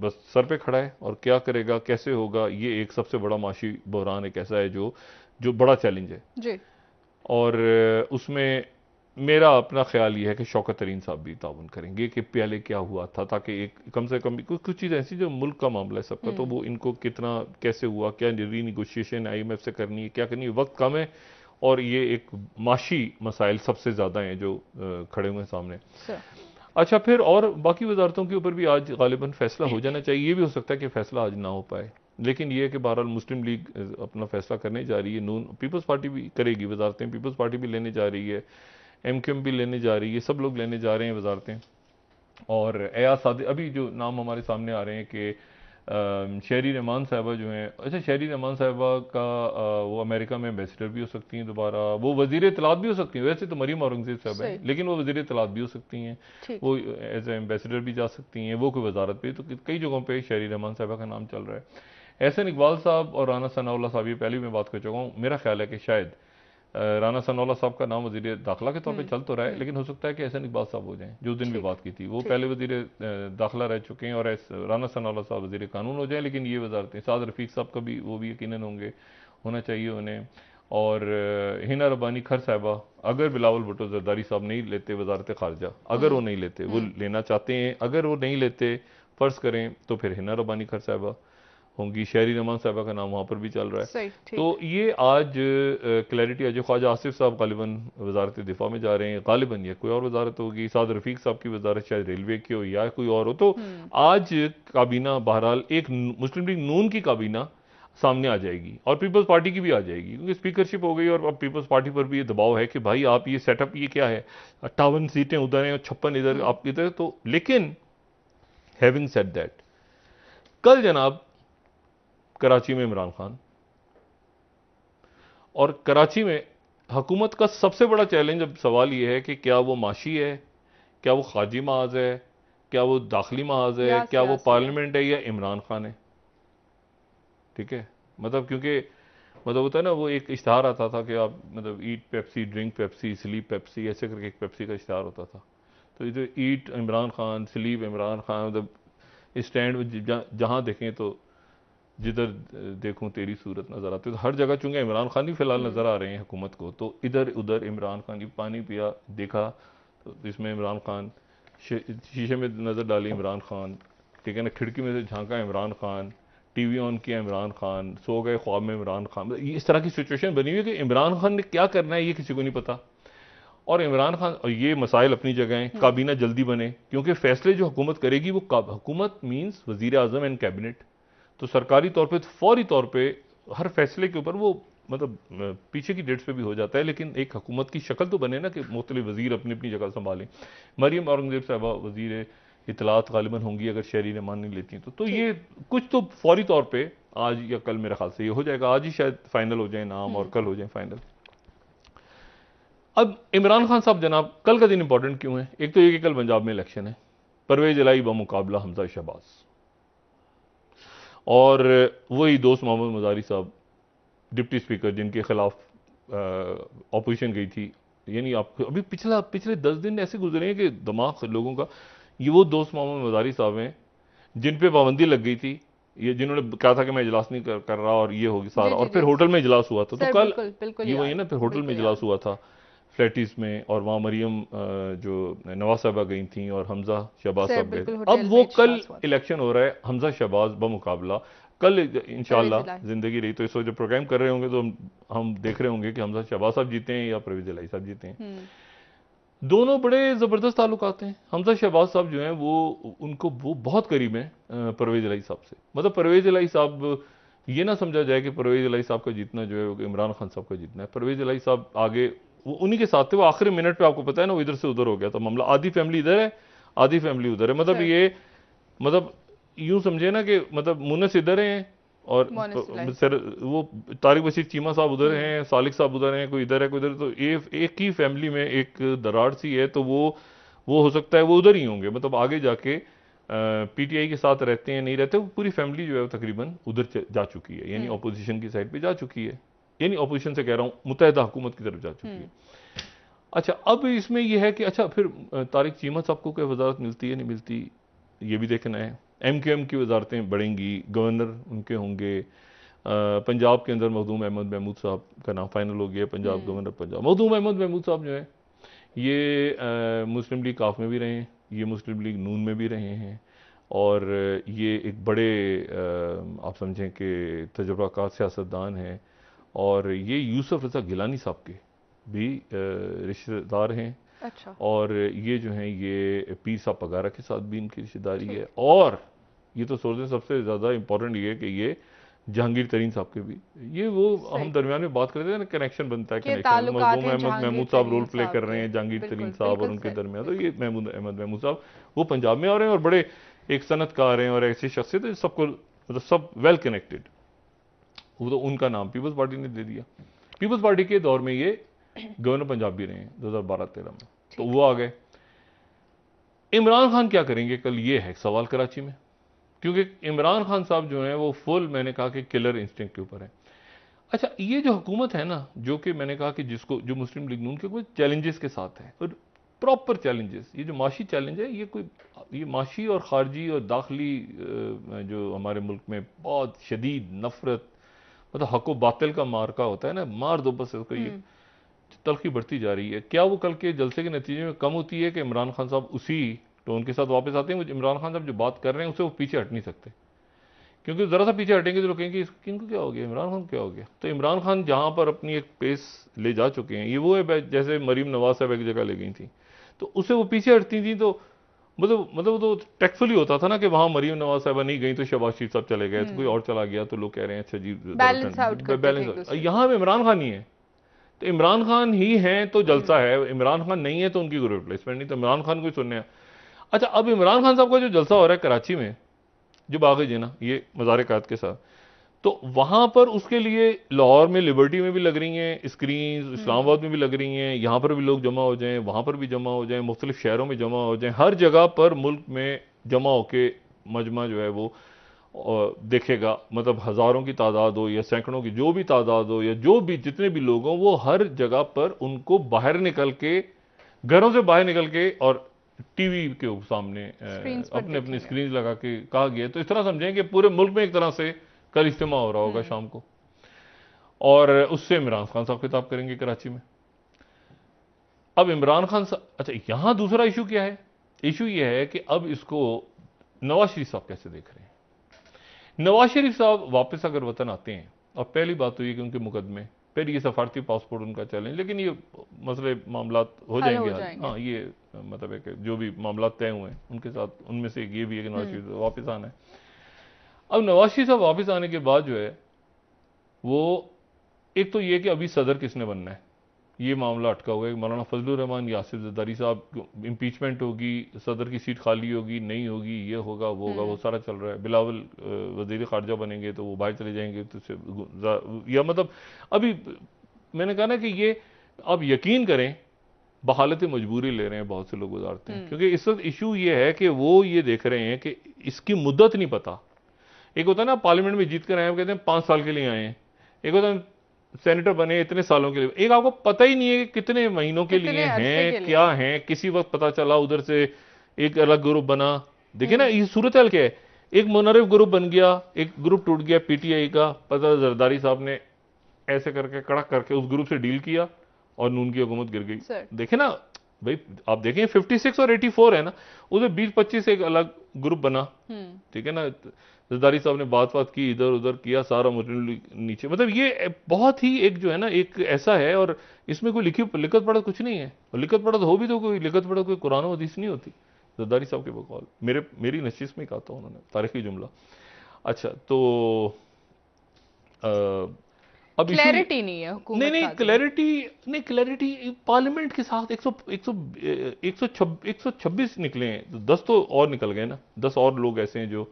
बस सर पे खड़ा है, और क्या करेगा, कैसे होगा, ये एक सबसे बड़ा माशी बहरान एक ऐसा है जो बड़ा चैलेंज है जी। और उसमें मेरा अपना ख्याल ये है कि शौकत तरीन साहब भी ताउन करेंगे कि पहले क्या हुआ था, ताकि एक कम से कम कुछ चीज़ ऐसी जो मुल्क का मामला है सबका, तो वो इनको कितना कैसे हुआ, क्या रीनिगोशिएशन IMF से करनी है, क्या करनी है, वक्त कम है। और ये एक माशी मसाइल सबसे ज़्यादा हैं जो खड़े हुए हैं सामने। अच्छा, फिर और बाकी वजारतों के ऊपर भी आज गालिबन फैसला हो जाना चाहिए। ये भी हो सकता है कि फैसला आज ना हो पाए, लेकिन ये कि बहरहाल मुस्लिम लीग अपना फैसला करने जा रही है, नून पीपल्स पार्टी भी करेगी वजारतें, पीपल्स पार्टी भी लेने जा रही है, MQM भी लेने जा रही है, सब लोग लेने जा रहे हैं वजारतें। और एयाज सादी, अभी जो नाम हमारे सामने आ रहे हैं कि शहरी रहमान साहिबा जो हैं, अच्छा शहरी रहमान साहिबा का वो अमेरिका में एम्बेसडर भी हो सकती हैं दोबारा, वो वजीर इत्तलात भी हो सकती हैं। वैसे तो मरीम औरंगजेब साहब हैं, लेकिन वो वजीर इत्तलात भी हो सकती हैं, वो एज एम्बेसडर भी जा सकती हैं, वो कोई वजारत पे। तो कई जगहों पर शहरी रहमान साहिबा का नाम चल रहा है। एहसन इकबाल साहब और राना सनाउल्लाह साहब, ये पहले भी मैं बात कर चुका हूँ। मेरा ख्याल है कि शायद राना सनाउल्लाह साहब का नाम वजीर दाखिला के तौर पे चल तो रहा है, लेकिन हो सकता है कि एहसन इकबाल साहब हो जाएं, जो दिन भी बात की थी। वो पहले वजीर दाखिला रह चुके हैं, और राना सनाउल्लाह साहब वजीर कानून हो जाए। लेकिन ये वजारतें साद रफीक साहब का भी, वो भी यकीनन होना चाहिए उन्हें। और हिना रब्बानी खर साहिबा, अगर बिलावल भुट्टो जरदारी साहब नहीं लेते वजारत खारजा, अगर वो नहीं लेते, वो लेना चाहते हैं, अगर वो नहीं लेते फर्ज करें, तो फिर हिना रब्बानी खर साहिबा होंगी। शहरी रहमान साहबा का नाम वहाँ पर भी चल रहा है। तो ये आज क्लैरिटी आज ख्वाजा आसिफ साहब गालिबन वजारत दिफा में जा रहे हैं, गालिबन या कोई और वजारत होगी, साद रफीक साहब की वजारत शायद रेलवे की हो या कोई और हो। तो आज काबीना बहरहाल एक मुस्लिम लीग नून की काबीना सामने आ जाएगी, और पीपल्स पार्टी की भी आ जाएगी, क्योंकि स्पीकरशिप हो गई। और अब पीपल्स पार्टी पर भी ये दबाव है कि भाई आप ये सेटअप ये क्या है, 58 सीटें उधर हैं और 56 इधर, आप इधर। तो लेकिन हैविंग सेड दैट, कल जनाब कराची में इमरान खान, और कराची में हुकूमत का सबसे बड़ा चैलेंज, अब सवाल यह है कि क्या वो माशी है, क्या वो खारजी महाज है, क्या वो दाखिली महाज है, क्या वो पार्लियामेंट है, या इमरान खान है। ठीक है, मतलब क्योंकि मतलब होता है ना, वो एक इश्तहार आता था कि आप मतलब eat Pepsi, drink Pepsi, sleep Pepsi, ऐसे करके एक पेप्सी का इश्तहार होता था। तो इधर ईट इमरान खान, स्लीप इमरान खान, मतलब स्टैंड जहां देखें तो जिधर देखूं तेरी सूरत नजर आती है। तो हर जगह चूंकि इमरान खान ही फिलहाल नजर आ रहे हैं हुकूमत को, तो इधर उधर इमरान खान की, पानी पिया देखा तो इसमें इमरान खान, शीशे में नजर डाली इमरान खान, ठीक है ना, खिड़की में से झांका इमरान खान, TV ऑन किया इमरान खान, सो गए ख्वाब में इमरान खान। इस तरह की सिचुएशन बनी हुई है कि इमरान खान ने क्या करना है ये किसी को नहीं पता। और इमरान खान, और ये मसाइल अपनी जगह हैं, काबीना जल्दी बने, क्योंकि फैसले जो हुकूमत करेगी वो हुकूमत मींस वजीर आजम एंड कैबिनेट, तो सरकारी तौर पे फौरी तौर पे हर फैसले के ऊपर वो मतलब पीछे की डेट्स पे भी हो जाता है, लेकिन एक हुकूमत की शक्ल तो बने ना कि मुख्तलिफ वजीर अपनी अपनी जगह संभालें। मरियम औरंगजेब साहबा वजीर इतलात गालिबन होंगी अगर शहरी ने मान नहीं लेती तो ये कुछ तो फौरी तौर पे आज या कल मेरे ख्याल से ये हो जाएगा, आज ही शायद फाइनल हो जाए नाम और कल हो जाए फाइनल। अब इमरान खान साहब जनाब, कल का दिन इंपॉर्टेंट क्यों है? एक तो ये कि कल पंजाब में इलेक्शन है, परवेज इलाही बमुकाबला हमजा शहबाज, और वही दोस्त मोहम्मद मजारी साहब डिप्टी स्पीकर जिनके खिलाफ ऑपोजिशन गई थी। यानी आप अभी पिछले 10 दिन ऐसे गुजरे हैं कि दिमाग लोगों का, ये वो दोस्त मोहम्मद मजारी साहब हैं जिन पे पाबंदी लग गई थी, ये जिन्होंने कहा था कि मैं इजलास नहीं कर रहा और ये होगी सारा, और फिर होटल में इजलास हुआ था। तो कल बिल्कुल ये वही है ना, फिर होटल में इजलास हुआ था फ्लैटिस में, और वहाँ मरियम जो नवाज साहबा गई थी और हमजा शहबाज साहब गए। अब वो कल इलेक्शन हो रहा है हमजा शहबाज बमुकाबला। कल इंशाल्लाह जिंदगी रही तो इस वक्त जब प्रोग्राम कर रहे होंगे तो हम देख रहे होंगे कि हमजा शहबाज साहब जीते हैं या परवेज इलाही साहब जीते हैं। दोनों बड़े जबरदस्त ताल्लुकात हैं। हमजा शहबाज साहब जो हैं वो बहुत करीब हैं परवेज इलाही साहब से। मतलब परवेज इलाही साहब, ये ना समझा जाए कि परवेज इलाही साहब का जीतना जो है वो इमरान खान साहब का जीतना है। परवेज इलाही साहब आगे वो उन्हीं के साथ थे, वो आखिरी मिनट पे आपको पता है ना वो इधर से उधर हो गया था मामला, आधी फैमिली इधर है आधी फैमिली उधर है। मतलब ये मतलब यूं समझे ना कि मतलब मुनस इधर हैं और वो तारिक बशीर चीमा साहब उधर हैं, सालिक साहब उधर हैं, कोई इधर है कोई इधर, तो एक ही फैमिली में एक दरार सी है। तो वो हो सकता है वो उधर ही होंगे, मतलब आगे जाके पीटीआई के साथ रहते हैं नहीं रहते, वो पूरी फैमिली जो है तकरीबन उधर जा चुकी है, यानी अपोजिशन की साइड पे जा चुकी है, यानी अपोजिशन से कह रहा हूं मुत्तहिदा हुकूमत की तरफ जा चुकी है। अच्छा, अब इसमें यह है कि अच्छा फिर तारिक चीमा साहब को क्या वजारत मिलती है नहीं मिलती, ये भी देखना है। MQM की वजारतें बढ़ेंगी, गवर्नर उनके होंगे। पंजाब के अंदर मखदूम अहमद महमूद साहब का नाम फाइनल हो गया, पंजाब गवर्नर पंजाब। मखदूम अहमद महमूद साहब जो है ये मुस्लिम लीग काफ में भी रहे हैं, ये मुस्लिम लीग नून में भी रहे हैं, और ये एक बड़े आप समझें कि तजुर्बाकार सियासतदान हैं, और ये यूसुफ रजा गिलानी साहब के भी रिश्तेदार हैं। अच्छा। और ये जो हैं ये पीर साहब पगारा के साथ भी इनकी रिश्तेदारी है, और ये तो सोचते सबसे ज्यादा इंपॉर्टेंट ये है कि ये जहांगीर तरीन साहब के भी, ये वो हम दरमियान में बात करते हैं ना, कनेक्शन बनता है, कनेक्शन। मखदूम अहमद महमूद साहब रोल प्ले कर रहे हैं जहांगीर तरीन साहब और उनके दरमियान, तो ये अहमद महमूद साहब वो पंजाब में आ रहे हैं और बड़े एक सनतकार हैं और ऐसी शख्सियत है सबको मतलब सब वेल कनेक्टेड। वो तो उनका नाम पीपल्स पार्टी ने दे दिया। पीपल्स पार्टी के दौर में ये गवर्नर पंजाब भी रहे हैं 2012-13 में, तो वो आ गए। इमरान खान क्या करेंगे कल, ये है सवाल कराची में, क्योंकि इमरान खान साहब जो हैं वो फुल मैंने कहा कि किलर इंस्टिंक्ट के ऊपर है। अच्छा, ये जो हुकूमत है ना, जो कि मैंने कहा कि जिसको जो मुस्लिम लीग नून के कुछ चैलेंजेस के साथ है, और प्रॉपर चैलेंजेस, ये जो माशी चैलेंज है ये माशी और खारजी और दाखिली जो हमारे मुल्क में बहुत शदीद नफरत, मतलब हक व बातिल का मार्का होता है ना, मार दो बस इसको, ये तलखी बढ़ती जा रही है। क्या वो कल के जलसे के नतीजे में कम होती है कि इमरान खान साहब उसी टोन के साथ वापस आते हैं? इमरान खान साहब जो बात कर रहे हैं उससे वो पीछे हट नहीं सकते, क्योंकि जरा सा पीछे हटेंगे तो लोग कहेंगे इनको क्या हो गया, इमरान खान क्या हो गया। तो इमरान खान जहां पर अपनी एक पेस ले जा चुके हैं, ये वो है जैसे मरीम नवाज साहब एक जगह ले गई थी तो उससे वो पीछे हटती थी, तो मतलब तो टेक्टफुली होता था ना कि वहां मरीम नवाज साहब नहीं गई तो शहबाज शरीफ साहब चले गए, तो कोई और चला गया तो लोग कह रहे हैं अच्छा जी बैलेंस। यहां पे इमरान खान ही है, तो इमरान खान ही हैं तो जलसा है, इमरान खान नहीं है तो उनकी कोई रिप्लेसमेंट नहीं, तो इमरान खान को सुनने। अच्छा, अब इमरान खान साहब का जो जलसा हो रहा है कराची में, जो बागी जी ना ये मज़ार कायद के साथ, तो वहां पर उसके लिए लाहौर में लिबर्टी में भी लग रही हैं स्क्रीन, इस्लामाबाद में भी लग रही हैं, यहां पर भी लोग जमा हो जाएं, वहां पर भी जमा हो जाएं, मुख्तलिफ शहरों में जमा हो जाएं, हर जगह पर मुल्क में जमा होके मजमा जो है वो देखेगा। मतलब हजारों की तादाद हो या सैकड़ों की जो भी तादाद हो या जो भी जितने भी लोग हों, वो हर जगह पर उनको बाहर निकल के, घरों से बाहर निकल के और टीवी के सामने अपने अपने स्क्रीन लगा के कहा गया। तो इस तरह समझें कि पूरे मुल्क में एक तरह से कल इज्तिमा हो रहा होगा शाम को, और उससे इमरान खान साहब खिताब करेंगे कराची में। अब इमरान खान साहब, अच्छा यहां दूसरा इशू क्या है? इशू यह है कि अब इसको नवाज शरीफ साहब कैसे देख रहे हैं। नवाज शरीफ साहब वापस अगर वतन आते हैं, और पहली बात तो ये कि उनके मुकदमे फिर ये सफारती पासपोर्ट उनका चैलेंज, लेकिन ये मसले मामला हो जाएंगे हल। हाँ, ये मतलब है कि जो भी मामला तय हुए हैं उनके साथ, उनमें से ये भी है कि नवाज शरीफ वापस आना है। अब नवाज शरीफ साहब वापस आने के बाद जो है वो, एक तो ये कि अभी सदर किसने बनना है, ये मामला अटका हुआ है। मौलाना फजलुर रहमान या आसिफ जरदारी साहब, इम्पीचमेंट होगी, सदर की सीट खाली होगी नहीं होगी, ये होगा वो होगा, वो सारा चल रहा है। बिलावल वजीर खारजा बनेंगे तो वो बाहर चले जाएंगे, तो या मतलब अभी मैंने कहा ना कि ये आप यकीन करें बहालत मजबूरी ले रहे हैं, बहुत से लोग गुजारते हैं, क्योंकि इस वक्त इशू ये है कि वो ये देख रहे हैं कि इसकी मुद्दत नहीं पता। एक होता है ना पार्लियामेंट में जीत कर आए, कहते हैं 5 साल के लिए आए हैं, एक होता है सेनेटर बने इतने सालों के लिए, एक आपको पता ही नहीं है कि कितने महीनों के लिए हैं, क्या हैं। किसी वक्त पता चला उधर से एक अलग ग्रुप बना। देखिए ना ये सूरत हाल क्या है, एक मुनर्रिफ ग्रुप बन गया, एक ग्रुप टूट गया पीटीआई का, पता जरदारी साहब ने ऐसे करके कड़क करके उस ग्रुप से डील किया और नून की हुकूमत गिर गई। देखे ना भाई, आप देखें 56 और 84 है ना, उधर 20-25 एक अलग ग्रुप बना, ठीक है ना। जरदारी साहब ने बात की, इधर उधर किया, सारा मुस्लिम नीचे। मतलब ये बहुत ही एक जो है ना एक ऐसा है, और इसमें कोई लिखत पढ़त कुछ नहीं है। और लिखत पढ़त हो भी तो कोई लिखत पढ़त कोई कुरान हदीस नहीं होती। जरदारी साहब के बकौल मेरी नशीस में कहा था उन्होंने, तारीखी जुमला। अच्छा, तो अब क्लैरिटी नहीं है हुकूमत, नहीं क्लैरिटी पार्लियामेंट के साथ 126 निकले हैं, तो 10 तो और निकल गए ना। 10 और लोग ऐसे हैं जो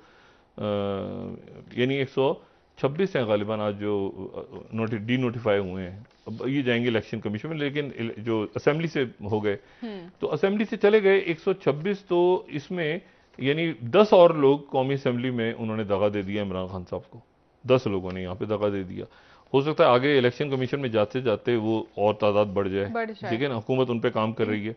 यानी 126 हैं गालिबान आज जो डी नोटिफाई हुए हैं। अब ये जाएंगे इलेक्शन कमीशन में, लेकिन जो असेंबली से हो गए तो असेंबली से चले गए 126। तो इसमें यानी 10 और लोग कौमी असेंबली में उन्होंने दगा दे दिया इमरान खान साहब को। 10 लोगों ने यहाँ पे दगा दे दिया। हो सकता है आगे इलेक्शन कमीशन में जाते जाते वो और तादाद बढ़ जाए, ठीक है ना। हुकूमत उन पे काम कर रही है,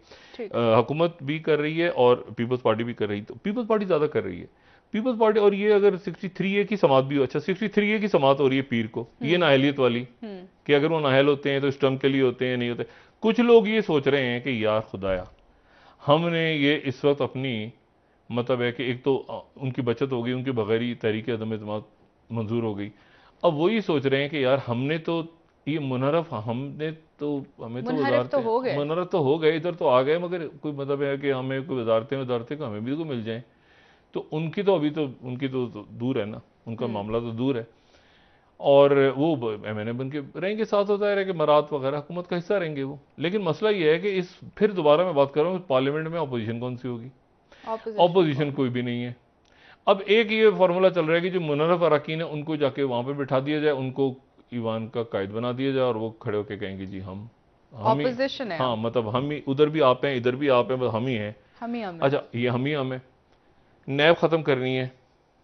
हुकूमत भी कर रही है और पीपल्स पार्टी भी कर रही है। तो पीपल्स पार्टी ज्यादा कर रही है, पीपल्स पार्टी। और ये अगर 63A की समात भी हो, अच्छा 63A की समात हो रही है पीर को, ये नाअहलियत वाली, कि अगर वो नाअहल होते हैं तो इस टर्म के लिए होते हैं, नहीं होते। कुछ लोग ये सोच रहे हैं कि यार खुदाया, हमने ये इस वक्त अपनी मतलब है कि एक तो उनकी बचत हो गई, उनकी बगैर तहरीक अदम एतमाद मंजूर हो गई। अब वो ये सोच रहे हैं कि यार हमने तो ये मुनहरफ, हमें तो मुनहरफ तो हो गए, इधर तो आ गए, मगर कोई मतलब है कि हमें कोई वजारतें को हमें भी तो मिल जाए। तो उनकी तो अभी तो उनकी तो दूर है ना, उनका मामला तो दूर है। और वो एमएनए बन के रहेंगे, साथ होता है कि मरात वगैरह हुकूमत का हिस्सा रहेंगे वो। लेकिन मसला ये है कि इस फिर दोबारा मैं बात कर रहा हूँ, पार्लियामेंट में अपोजिशन कौन सी होगी? अपोजिशन कोई भी नहीं है। अब एक ये फॉर्मूला चल रहा है कि जो मुनर्रफ अरकान है उनको जाके वहां पे बिठा दिया जाए, उनको ईवान का कायद बना दिया जाए, और वो खड़े होकर कहेंगे जी हम ऑपोजिशन है। हाँ, मतलब हम ही, उधर भी आप हैं इधर भी आप हैं, बस हम ही हैं। अच्छा, ये हम ही है। नैब खत्म करनी है,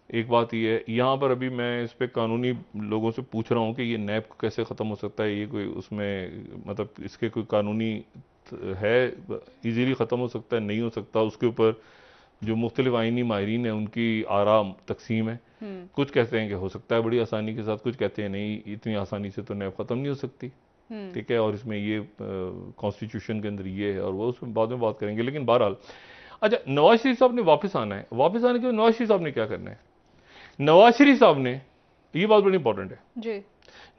एक बात ये है। यहाँ पर अभी मैं इस पे कानूनी लोगों से पूछ रहा हूँ कि ये नैब कैसे खत्म हो सकता है, ये कोई उसमें मतलब इसके कोई कानूनी है, इजीली खत्म हो सकता है, नहीं हो सकता। उसके ऊपर जो मुख्तलिफ आईनी माहिरीन है उनकी आराम तकसीम है। कुछ कहते हैं कि हो सकता है बड़ी आसानी के साथ, कुछ कहते हैं नहीं, इतनी आसानी से तो नैब खत्म नहीं हो सकती, ठीक है। और इसमें ये कॉन्स्टिट्यूशन के अंदर ये है, और वो उसमें बाद में बात करेंगे। लेकिन बहरहाल, अच्छा, नवाज शरीफ साहब ने वापस आना है। वापस आने के बाद नवाज शरीफ साहब ने क्या करना है? नवाज शरीफ साहब ने, ये बात बड़ी इंपॉर्टेंट है जी,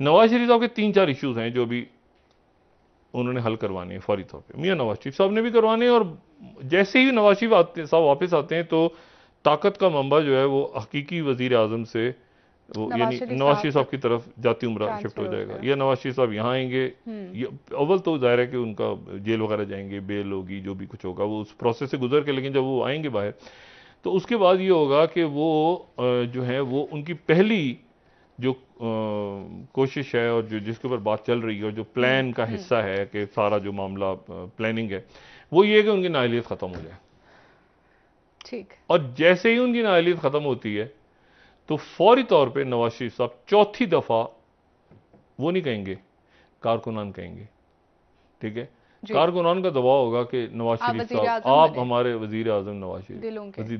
नवाज शरीफ साहब के 3-4 इश्यूज हैं जो भी उन्होंने हल करवाने हैं फौरी तौर पे। मियां नवाज शरीफ साहब ने भी करवाने हैं, और जैसे ही नवाज शरीफ साहब वापस आते हैं तो ताकत का मंबा जो है वो हकीकी वजीर आजम से वो यानी नवाज शरीफ साहब की तरफ जाती उम्र शिफ्ट हो जाएगा। या नवाज शरीफ साहब यहाँ आएंगे, अव्वल तो जाहिर है कि उनका जेल वगैरह जाएंगे, बेल होगी, जो भी कुछ होगा वो उस प्रोसेस से गुजर के, लेकिन जब वो आएंगे बाहर तो उसके बाद ये होगा कि वो जो है वो उनकी पहली जो कोशिश है और जो जिसके ऊपर बात चल रही है और जो प्लान का हिस्सा है कि सारा जो मामला प्लानिंग है, वो ये कि उनकी नाअहलियत खत्म हो जाए। ठीक। और जैसे ही उनकी नाअहलियत खत्म होती है तो फौरी तौर पे नवाज शरीफ साहब चौथी दफा वो नहीं कहेंगे, कारकुनान कहेंगे, ठीक है। कारकुनान का दबाव होगा कि नवाज शरीफ साहब आप हमारे वजीर आजम नवाज शरीफ,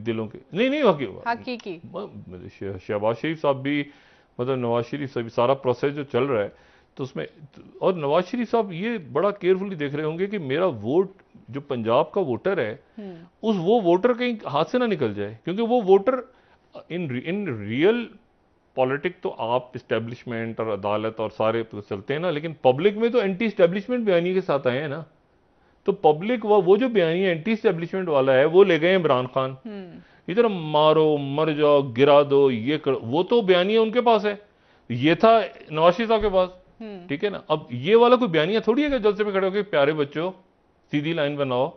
दिलों के नहीं हकीकी। शहबाज शरीफ साहब भी, मतलब नवाज शरीफ साहब, सारा प्रोसेस जो चल रहा है तो उसमें, और नवाज शरीफ साहब ये बड़ा केयरफुली देख रहे होंगे कि मेरा वोट जो पंजाब का वोटर है वो वोटर कहीं हाथ से ना निकल जाए, क्योंकि वो वोटर इन रियल पॉलिटिक तो आप इस्टेब्लिशमेंट और अदालत और सारे तो चलते हैं ना, लेकिन पब्लिक में तो एंटी इस्टेब्लिशमेंट बयानी के साथ आए हैं ना। तो पब्लिक वो जो बयानी एंटी इस्टेब्लिशमेंट वाला है वो ले गए इमरान खान, इधर मारो मर जाओ गिरा दो ये कर, वो तो बयानिया उनके पास है, ये था नवाज शरीफ साहब के पास, ठीक है ना। अब ये वाला कोई बयानिया थोड़ी है कि जलसे में खड़े होकर प्यारे बच्चों सीधी लाइन बनाओ,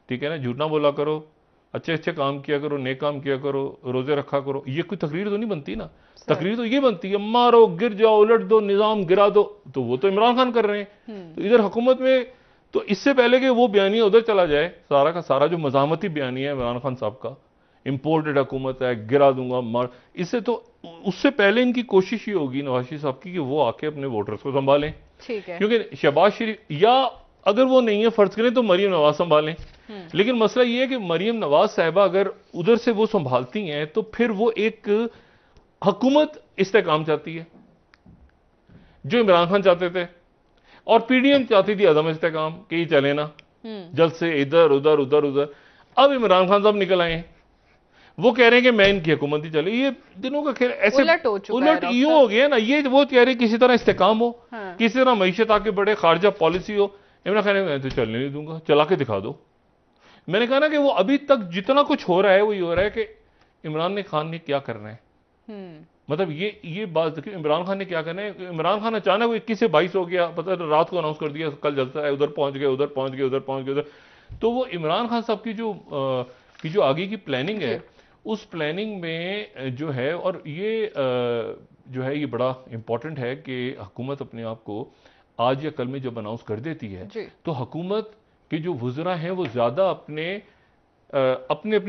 ठीक है ना, झूठ ना बोला करो, अच्छे अच्छे काम किया करो, नेक काम किया करो, रोजे रखा करो, ये कोई तकरीर तो नहीं बनती ना। तकरीर तो ये बनती है मारो गिर जाओ उलट दो निजाम गिरा दो, तो वो तो इमरान खान कर रहे हैं। तो इधर हुकूमत में तो इससे पहले कि वो बयानिया उधर चला जाए, सारा का सारा जो मजामती बयानिया है इमरान खान साहब का, इंपोर्टेड हुकूमत है गिरा दूंगा मार, इससे तो उससे पहले इनकी कोशिश ही होगी नवाज शरीफ साहब की कि वो आके अपने वोटर्स को संभालें, ठीक है। क्योंकि शहबाज शरीफ या अगर वो नहीं है फर्ज करें तो मरियम नवाज संभालें, लेकिन मसला ये है कि मरियम नवाज साहिबा अगर उधर से वो संभालती हैं तो फिर वो एक हुकूमत इस्तेकाम चाहती है जो इमरान खान चाहते थे, और पीडीएम चाहती थी अदम इस्तेकाम कि ये चले ना जल्द से इधर उधर उधर उधर। अब इमरान खान साहब निकल आए हैं, वो कह रहे हैं कि मैं इनकी हुकूमत ही चले, ये दिनों का खेल ऐसे उलट यूं हो गया ना। ये वो कह रहे किसी तरह इस्तेकाम हो, किसी तरह मईशत आके बढ़े, खारजा पॉलिसी हो। इमरान खान मैं तो चलने नहीं दूंगा, चला के दिखा दो। मैंने कहा ना कि वो अभी तक जितना कुछ हो रहा है वो ये हो रहा है कि इमरान खान ने क्या करना है, मतलब ये बात देखिए इमरान खान ने क्या करना है। इमरान खान अचानक 21 से 22 हो गया, पता है रात को अनाउंस कर दिया कल जलसा है, उधर पहुंच गए उधर पहुंच गए उधर पहुंच गए उधर। तो वो इमरान खान साहब की जो आगे की प्लानिंग है, उस प्लानिंग में जो है, और ये जो है ये बड़ा इंपॉर्टेंट है कि हुकूमत अपने आप को आज या कल में जब अनाउंस कर देती है तो हुकूमत के जो वज़रा हैं वो ज्यादा अपनी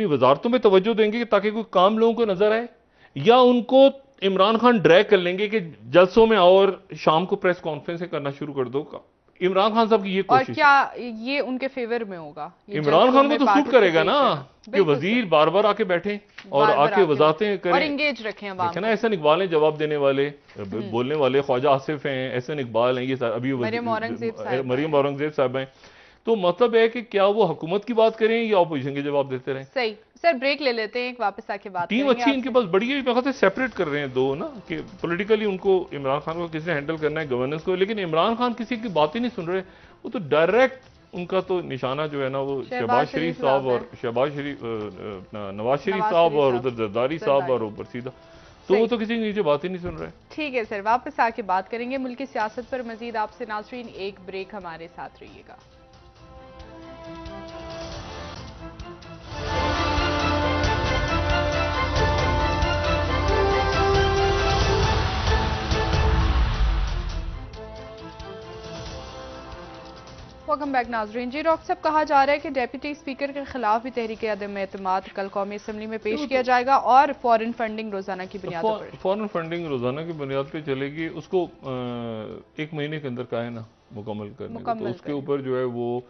वजारतों में तवज्जो देंगे ताकि कोई काम लोगों को नजर आए, या उनको इमरान खान ड्रैग कर लेंगे कि जलसों में आओ और शाम को प्रेस कॉन्फ्रेंस करना शुरू कर दो। इमरान खान साहब की ये कोशिश, और क्या ये उनके फेवर में होगा? इमरान खान को तो सूट करेगा ना कि वजीर बार बार आके बैठे और आके वजाहतें करें और एंगेज रखें। देखें ना, एहसन इकबाल हैं जवाब देने वाले, बोलने वाले, ख्वाजा आसिफ हैं, एहसन इकबाल हैं, ये अभी मरियम औरंगजेब साहब हैं। तो मतलब है कि क्या वो हुकूमत की बात करें या अपोजिशन के जवाब देते रहें? सही सर, ब्रेक ले लेते हैं, एक वापस आके बात टीम अच्छी इनके पास बड़ी है, मैं सेपरेट कर रहे हैं दो ना कि पॉलिटिकली उनको इमरान खान को किसी हैंडल करना है, गवर्नेंस को, लेकिन इमरान खान किसी की बात ही नहीं सुन रहे। वो तो डायरेक्ट उनका तो निशाना जो है ना वो शहबाज शरीफ साहब और नवाज शरीफ साहब और उधर जरदारी साहब और ऊपर सीधा, तो वो तो किसी के नीचे बात ही नहीं सुन रहे। ठीक है सर, वापस आके बात करेंगे मुल्क की सियासत पर मजीद आपसे। नाज़रीन एक ब्रेक, हमारे साथ रहिएगा। वेलकम बैक नाजरीन। जी डॉक्टर साहब, कहा जा रहा है कि डेप्यूटी स्पीकर के खिलाफ भी तहरीक अदम एतमाद कल कौमी असम्बली में पेश किया जाएगा और फॉरेन फंडिंग रोजाना की बुनियाद पर, फॉरेन फंडिंग रोजाना की बुनियाद पे चलेगी, उसको 1 महीने के अंदर का है ना मुकम्मल करने को, तो उसके ऊपर जो है वो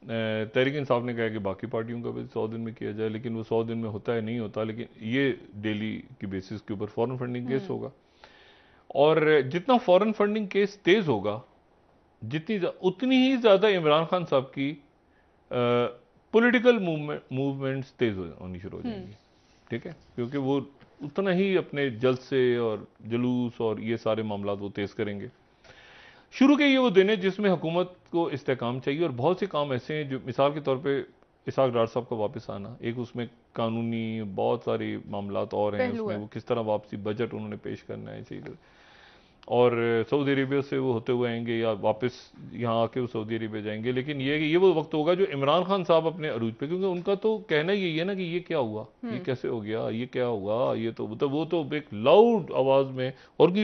तहरीक इंसाफ ने कहा कि बाकी पार्टियों का भी 100 दिन में किया जाए, लेकिन वो 100 दिन में होता है नहीं होता, लेकिन ये डेली की बेसिस के ऊपर फॉरेन फंडिंग केस होगा। और जितना फॉरेन फंडिंग केस तेज होगा उतनी ही ज्यादा इमरान खान साहब की पॉलिटिकल मूवमेंट्स तेज होनी शुरू हो जाएंगी, ठीक है, क्योंकि वो उतना ही अपने जलसे और जुलूस और ये सारे मामला वो तेज करेंगे। शुरू के ये वो दिन है जिसमें हुकूमत को इस्तेकाम चाहिए, और बहुत से काम ऐसे हैं जो मिसाल के तौर पे इसाक डार साहब का वापस आना, एक उसमें कानूनी बहुत सारे मामला और हैं उसमें, वो किस तरह वापसी बजट उन्होंने पेश करना है चाहिए, और सऊदी अरेबिया से वो होते हुए आएंगे या वापस यहाँ आके वो सऊदी अरेबिया जाएंगे। लेकिन ये वो वक्त होगा जो इमरान खान साहब अपने अरूज पे, क्योंकि उनका तो कहना यही है ना कि ये क्या हुआ, ये कैसे हो गया, ये क्या हुआ, ये तो मतलब वो तो एक लाउड आवाज में, और की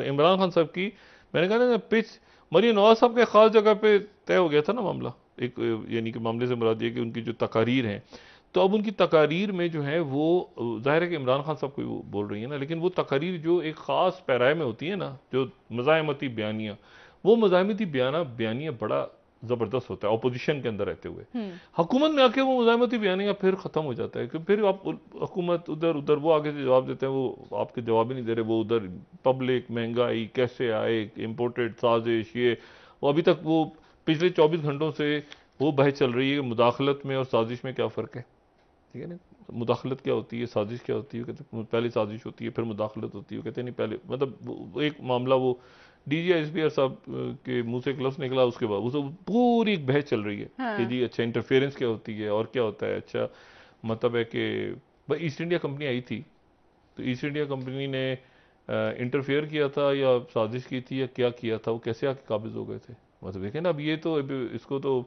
इमरान खान साहब की मैंने कहा ना पिच मरियम नवाज साहब के खास जगह पे तय हो गया था ना मामला, एक यानी कि मामले से मुराद ये कि उनकी जो तकारीर हैं, तो अब उनकी तकारीर में जो है वो जाहिर है कि इमरान खान साहब को बोल रही है ना, लेकिन वो तकारीर जो एक ख़ास पैराए में होती है ना, जो मज़ाहमती बयानियाँ, वो मज़ाहमती बयानियाँ बड़ा ज़बरदस्त होता है अपोजिशन के अंदर रहते हुए। हुकूमत में आके वो मज़ाहमती बयानियाँ फिर ख़त्म हो जाता है, क्योंकि फिर आप हुकूमत उधर उधर वो आगे से जवाब देते हैं, वो आपके जवाब ही नहीं दे रहे, वो उधर पब्लिक महंगाई कैसे आए, इम्पोर्टेड साजिश, ये वो अभी तक वो पिछले 24 घंटों से वो बहस चल रही है मुदाखलत में और साजिश में क्या फ़र्क है, ठीक है ना। मुदाखलत क्या होती है, साजिश क्या होती है, कहते हैं पहले साजिश होती है फिर मुदाखलत होती है, कहते नहीं पहले, मतलब एक मामला वो DGISPR साहब के मुंह से एक लफ्ज़ निकला, उसके बाद वो पूरी एक बहस चल रही है कि जी अच्छा इंटरफेरेंस क्या होती है और क्या होता है। अच्छा मतलब है कि भाई ईस्ट इंडिया कंपनी आई थी, तो ईस्ट इंडिया कंपनी ने इंटरफेयर किया था या साजिश की थी या क्या किया था, वो कैसे आके काबिज हो गए थे, मतलब देखें ना। अब ये तो इसको तो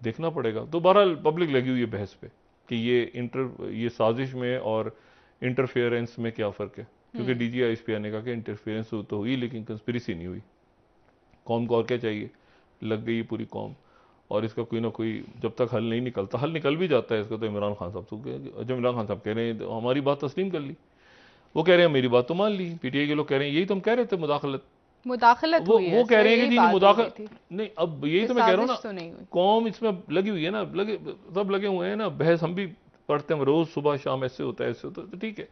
देखना पड़ेगा। तो बहरहाल पब्लिक लगी हुई है बहस पे कि ये साजिश में और इंटरफेरेंस में क्या फ़र्क है, क्योंकि DGISPR ने कहा कि इंटरफेरेंस तो हुई लेकिन कंस्पिरेसी नहीं हुई। कौम को और क्या चाहिए, लग गई पूरी कौम, और इसका कोई ना कोई जब तक हल नहीं निकलता, हल निकल भी जाता है इसका तो इमरान खान साहब, तो जब इमरान खान साहब कह रहे हैं तो हमारी बात तस्लीम कर ली, वो कह रहे हैं मेरी बात तो मान ली, PTI के लोग कह रहे हैं यही तो हम कह रहे थे मुदाखलत वो कह रहे हैं कि जी मुदाखलत नहीं। अब यही तो मैं कह रहा हूँ ना, तो कौम इसमें लगी हुई है ना, सब लगे हुए हैं ना, बहस हम भी पढ़ते हैं रोज सुबह शाम, ऐसे होता है ऐसे होता है, तो ठीक है।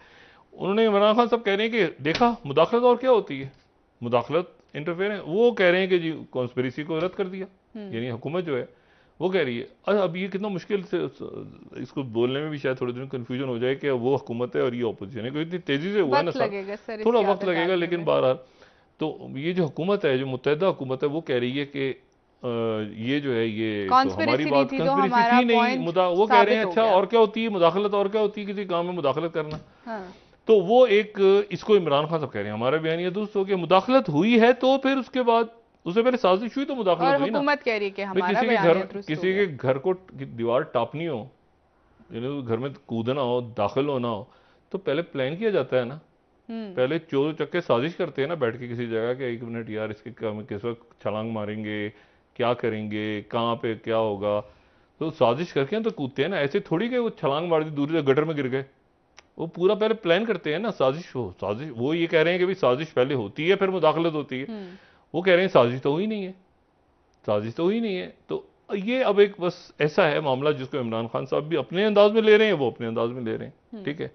उन्होंने इमरान खान साहब कह रहे हैं कि देखा मुदाखलत और क्या होती है, मुदाखलत इंटरफेरेंस, वो कह रहे हैं कि जी कॉन्स्पिरेसी को रद्द कर दिया, यानी हुकूमत जो है वो कह रही है। अब ये कितना मुश्किल से इसको बोलने में भी शायद थोड़ी देर कन्फ्यूजन हो जाए कि वो हुकूमत है और ये ऑपोजिशन है, क्योंकि इतनी तेजी से हुआ है ना सर, थोड़ा वक्त लगेगा, लेकिन बहरहाल तो ये जो हुकूमत है, जो मुत्तहिदा हुकूमत है, वो कह रही है कि ये जो है ये तो हमारी बात कंस्पिरेसी थी नहीं, वो कह रहे हैं अच्छा और क्या होती है मुदाखलत, और क्या होती है किसी काम में मुदाखलत करना। तो वो एक इसको इमरान खान साहब कह रहे हैं हमारा बयान ये दुरुस्त हो गया, मुदाखलत हुई है तो फिर उसके बाद उससे पहले साजिश हुई तो मुदाखलत हुई ना। हुकूमत कह रही है कि हमारा बयान किसी के घर को दीवार टापनी हो, घर में कूदना हो, दाखिल होना हो, तो पहले प्लान किया जाता है ना, पहले चोर चक्के साजिश करते हैं ना बैठ के किसी जगह के, एक मिनट यार इसके किस वक्त छलांग मारेंगे, क्या करेंगे, कहाँ पे क्या होगा, तो साजिश करके तो कूदते हैं ना, ऐसे थोड़ी कि वो छलांग मार दी दूरी से गटर में गिर गए, वो पूरा पहले प्लान करते हैं ना। साजिश वो ये कह रहे हैं कि भाई साजिश पहले होती है फिर मुदाखलत होती है, वो कह रहे हैं साजिश तो हुई नहीं है, साजिश तो हुई नहीं है। तो ये अब एक बस ऐसा है मामला जिसको इमरान खान साहब भी अपने अंदाज में ले रहे हैं, वो अपने अंदाज में ले रहे हैं, ठीक है।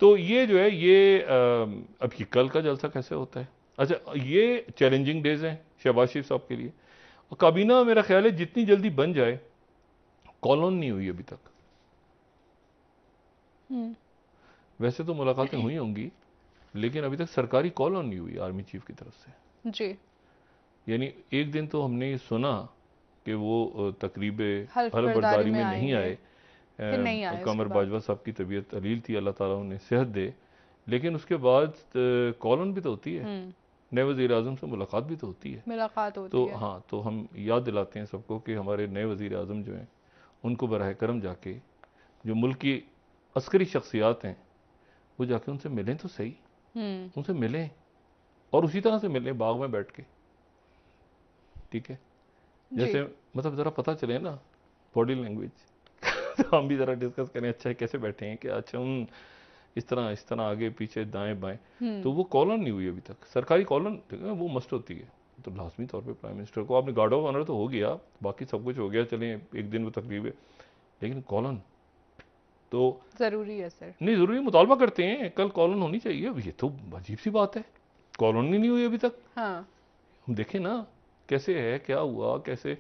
तो ये जो है ये अब ये कल का जलसा कैसे होता है। अच्छा ये चैलेंजिंग डेज हैं शहबाज शरीफ साहब के लिए, और काबीना मेरा ख्याल है जितनी जल्दी बन जाए, कॉलोन नहीं हुई अभी तक, वैसे तो मुलाकातें हुई होंगी लेकिन अभी तक सरकारी कॉलोन नहीं हुई आर्मी चीफ की तरफ से जी। यानी एक दिन तो हमने सुना कि वो तकरीबे हल्फबरदारी में नहीं आए, कमर बाजवा साहब की तबीयत अलील थी, अल्लाह ताला उन्हें सेहत दे, लेकिन उसके बाद कॉलोन भी तो होती है, नए वज़ीर आज़म से मुलाकात भी तो होती है, तो हाँ, तो हम याद दिलाते हैं सबको कि हमारे नए वज़ीर आज़म जो हैं उनको बराह करम जाके जो मुल्क की अस्करी शख्सियात हैं वो जाके उनसे मिलें तो सही, उनसे मिलें और उसी तरह से मिलें बाग में बैठ के, ठीक है, जैसे मतलब ज़रा पता चले ना बॉडी लैंग्वेज तो हम भी ज़रा डिस्कस करें, अच्छा कैसे बैठे हैं, कि अच्छा इस तरह आगे पीछे दाएं बाएं, तो वो कॉलोन नहीं हुई अभी तक, सरकारी कॉलोन वो मस्ट होती है। तो लाजमी तौर पे प्राइम मिनिस्टर को आपने गार्ड ऑफ ऑनर तो हो गया, बाकी सब कुछ हो गया, चलें एक दिन वो तकरीब है, लेकिन कॉलोन तो जरूरी है सर, नहीं जरूरी, मुतालबा करते हैं कल कॉलोन होनी चाहिए। ये तो अजीब सी बात है, कॉलोन ही नहीं हुई अभी तक। हाँ। हम देखें ना कैसे है, क्या हुआ कैसे,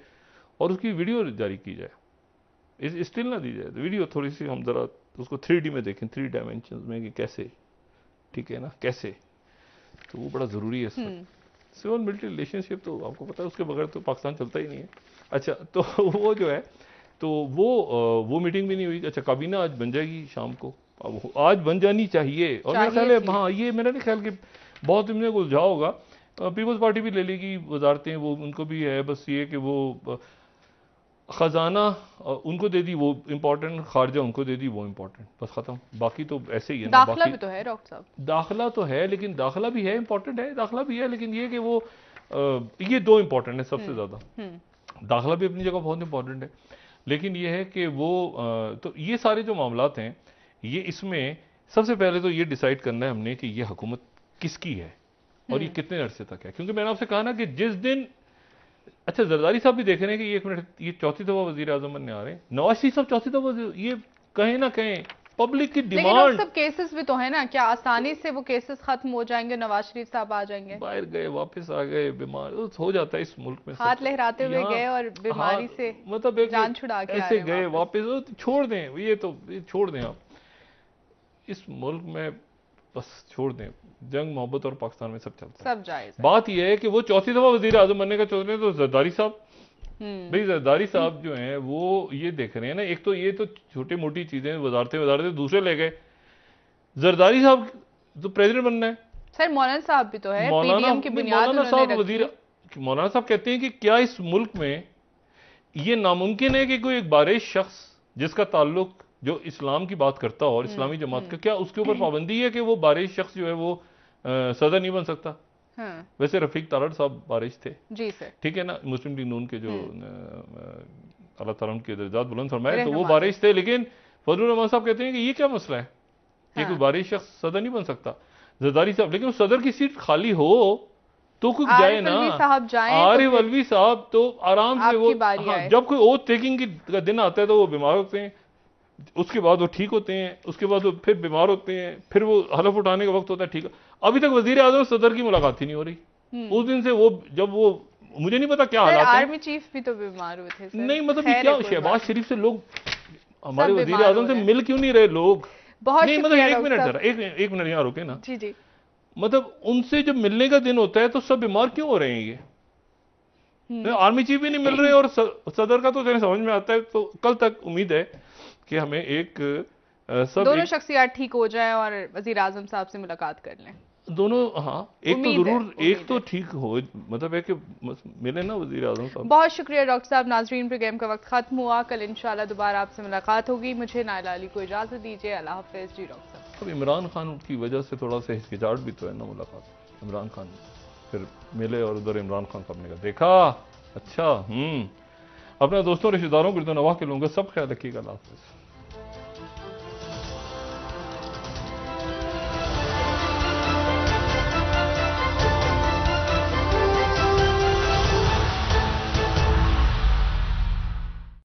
और उसकी वीडियो जारी की जाए, स्टिल ना दी जाए, तो वीडियो थोड़ी सी हम जरा उसको 3D में देखें, 3 डायमेंशन में कि कैसे, ठीक है ना, कैसे, तो वो बड़ा ज़रूरी है। सिविल मिलिट्री रिलेशनशिप तो आपको पता है उसके बगैर तो पाकिस्तान चलता ही नहीं है। अच्छा तो वो जो है तो वो मीटिंग भी नहीं हुई। अच्छा काबीना आज बन जाएगी शाम को, अब आज बन जानी चाहिए, और मेरा ख्याल है हाँ ये मेरा नहीं ख्याल कि बहुत इनमें उलझा होगा। पीपल्स पार्टी भी ले लेगी वजारतें, वो उनको भी है, बस ये कि वो ख़जाना उनको दे दी वो इम्पोर्टेंट, खारजा उनको दे दी वो इम्पोर्टेंट, बस ख़त्म। बाकी तो ऐसे ही है ना, दाखिला भी तो है डॉक्टर साहब, दाखिला तो है, लेकिन दाखिला भी है इम्पोर्टेंट है, दाखिला भी है, लेकिन ये कि वो ये दो इम्पोर्टेंट है सबसे ज़्यादा। दाखिला भी अपनी जगह बहुत इंपॉर्टेंट है, लेकिन ये है कि वो तो ये सारे जो मामलात हैं, ये इसमें सबसे पहले तो ये डिसाइड करना है हमने कि ये हुकूमत किसकी है और ये कितने अरसे तक है। क्योंकि मैंने आपसे कहा ना कि जिस दिन, अच्छा जरदारी साहब भी देख रहे हैं कि ये एक मिनट, ये चौथी दफा वजीर आजम बनने आ रहे हैं, नवाज शरीफ साहब चौथी दफा, ये कहें ना कहें पब्लिक की डिमांड, सब केसेस भी तो है ना, क्या आसानी से वो केसेस खत्म हो जाएंगे, नवाज शरीफ साहब आ जाएंगे, बाहर गए वापस आ गए, बीमार हो जाता है इस मुल्क में, हाथ लहराते हुए गए और बीमारी से मतलब जान छुड़ा के ऐसे गए वापस, छोड़ दें ये तो छोड़ दें आप। इस मुल्क में बस छोड़ दें, जंग मोहब्बत और पाकिस्तान में सब चलता है, सब जायज है। बात यह है कि वो चौथी दफा वजीर आजम बनने का सोच रहे हैं, तो जरदारी साहब, भाई जरदारी साहब जो हैं वो ये देख रहे हैं ना, एक तो ये तो छोटी मोटी चीजें वजारतें दूसरे ले गए, जरदारी साहब तो प्रेसिडेंट बनना है। सर मौलाना साहब भी तो है, मौलाना पीडीएम की बुनियाद उन्होंने रखी। मौलाना साहब कहते हैं कि क्या इस मुल्क में ये नामुमकिन है कि कोई एक बारिश शख्स जिसका ताल्लुक जो इस्लाम की बात करता हो और इस्लामी जमात का, क्या उसके ऊपर पाबंदी है कि वो बारिश शख्स जो है वो सदर नहीं बन सकता? वैसे रफीक तारड़ साहब बारिश थे जी सर, ठीक है ना, मुस्लिम लीग नून के जो अल्लाह ताला उनके दर्जात बुलंद फरमाए, तो वो बारिश थे, लेकिन फजलुर रहमान साहब कहते हैं कि ये क्या मसला है, ये कोई बारिश शख्स सदर नहीं बन सकता। जरदारी साहब, लेकिन सदर की सीट खाली हो तो कोई जाए ना, आरिफ अलवी साहब तो आराम से वो, जब कोई ओथ टेकिंग का दिन आता है तो वो बीमार होते हैं, उसके बाद वो ठीक होते हैं, उसके बाद वो फिर बीमार होते हैं, फिर वो हलफ उठाने का वक्त होता है, ठीक है। अभी तक वजीर आजम सदर की मुलाकात ही नहीं हो रही उस दिन से, वो जब वो मुझे नहीं पता क्या हालात है। आर्मी चीफ भी तो बीमार हुए थे सर। नहीं मतलब क्या, शहबाज शरीफ से लोग हमारे वजीर आजम से मिल क्यों नहीं रहे लोग? बहुत नहीं मतलब एक मिनट जरा, एक मिनट यहाँ रुके ना जी जी, मतलब उनसे जब मिलने का दिन होता है तो सब बीमार क्यों हो रहे हैं? ये आर्मी चीफ भी नहीं मिल रहे और सदर का तो समझ में आता है। तो कल तक उम्मीद है कि हमें एक सब दोनों शख्सियात ठीक हो जाएं और वजीर आजम साहब से मुलाकात कर लें दोनों। हाँ एक तो जरूर एक तो ठीक हो, मतलब है कि मिले ना वजीर आजम साहब। बहुत शुक्रिया डॉक्टर साहब। नाजरीन प्रोग्राम का वक्त खत्म हुआ, कल इंशाल्लाह दोबारा आपसे मुलाकात होगी। मुझे नाइला अली को इजाजत दीजिए, अल्लाह हाफिज। जी डॉक्टर साहब, अब इमरान खान की वजह से थोड़ा सा हिचकिचाहट भी तो है ना मुलाकात। इमरान खान फिर मिले और उधर इमरान खान साहब ने कहा देखा अच्छा अपने दोस्तों रिश्तेदारों गिरदो नवाह के लोगों का सब ख्याल रखिएगा। अल्लाह हाफिज।